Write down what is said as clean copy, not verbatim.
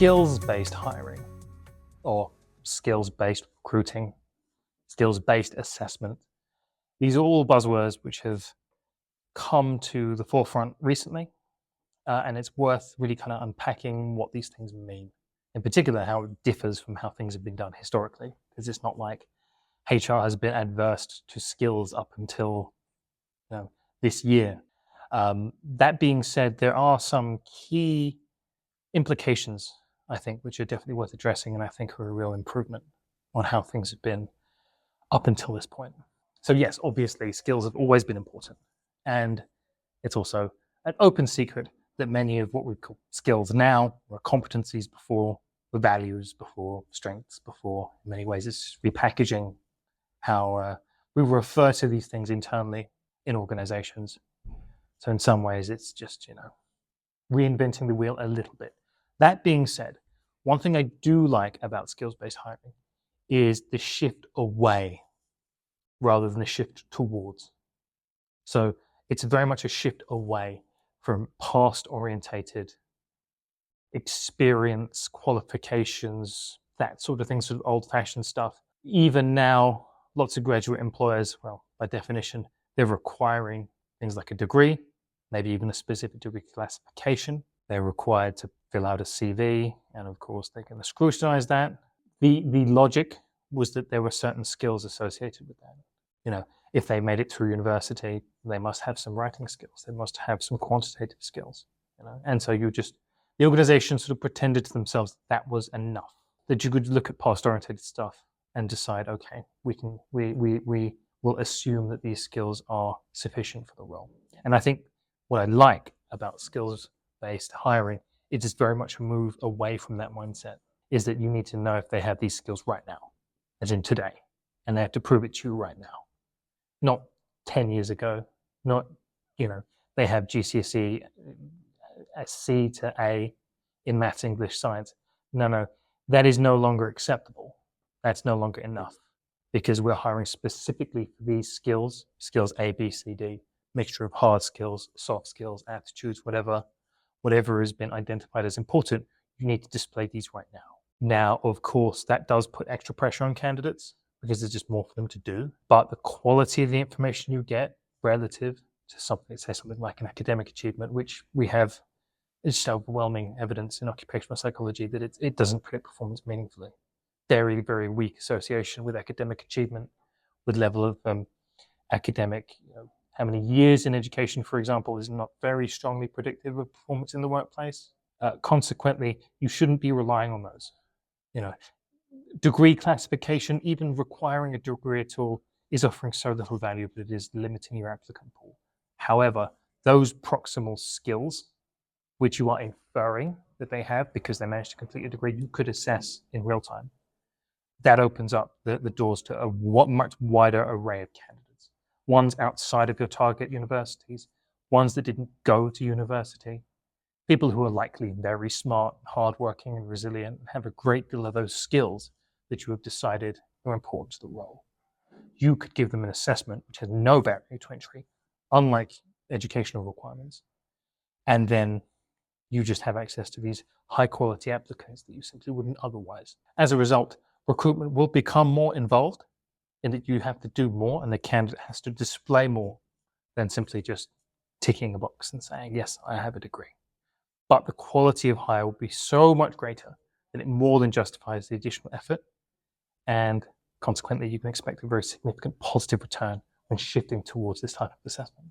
skills-based hiring or skills-based recruiting, skills-based assessment. These are all buzzwords which have come to the forefront recently, and it's worth really kind of unpacking what these things mean. In particular, how it differs from how things have been done historically, because it's not like HR has been adverse to skills up until this year. That being said, there are some key implications, I think, which are definitely worth addressing, and I think are a real improvement on how things have been up until this point. So yes, obviously, skills have always been important, and it's also an open secret that many of what we call skills now were competencies before, were values before, strengths before. In many ways, it's repackaging how we refer to these things internally in organizations. So in some ways, it's just, reinventing the wheel a little bit. That being said, one thing I do like about skills-based hiring is the shift away rather than the shift towards. So it's very much a shift away from past-orientated experience, qualifications, that sort of thing, sort of old-fashioned stuff. Even now, lots of graduate employers, well, by definition, they're requiring things like a degree, maybe even a specific degree classification. They're required to fill out a CV, and of course, they're going to scrutinize that. The logic was that there were certain skills associated with that. If they made it through university, they must have some writing skills. They must have some quantitative skills. And so the organization sort of pretended to themselves that was enough, that you could look at past-oriented stuff and decide, okay, we will assume that these skills are sufficient for the role. And I think what I like about skills-based hiring is it's very much a move away from that mindset, is that you need to know if they have these skills right now, as in today, and they have to prove it to you right now. Not 10 years ago, not, they have GCSE, a C to A in maths, English, science. No, that is no longer acceptable. That's no longer enough, because we're hiring specifically for these skills A, B, C, D, mixture of hard skills, soft skills, attitudes, whatever has been identified as important. You need to display these right now. Now, of course, that does put extra pressure on candidates because there's just more for them to do. But the quality of the information you get relative to something like an academic achievement, which we have just overwhelming evidence in occupational psychology that it doesn't predict performance meaningfully. Very, very weak association with academic achievement, with level of academic, how many years in education, for example, is not very strongly predictive of performance in the workplace. Consequently, you shouldn't be relying on those. Degree classification, even requiring a degree at all, is offering so little value that it is limiting your applicant pool. However, those proximal skills, which you are inferring that they have because they managed to complete a degree, you could assess in real time. That opens up the doors to a much wider array of candidates. Ones outside of your target universities, ones that didn't go to university, people who are likely very smart, hardworking, and resilient, and have a great deal of those skills that you have decided are important to the role. You could give them an assessment which has no barrier to entry, unlike educational requirements, and then you just have access to these high-quality applicants that you simply wouldn't otherwise. As a result, recruitment will become more involved in that you have to do more and the candidate has to display more than simply just ticking a box and saying, yes, I have a degree. But the quality of hire will be so much greater that it more than justifies the additional effort, and consequently you can expect a very significant positive return when shifting towards this type of assessment.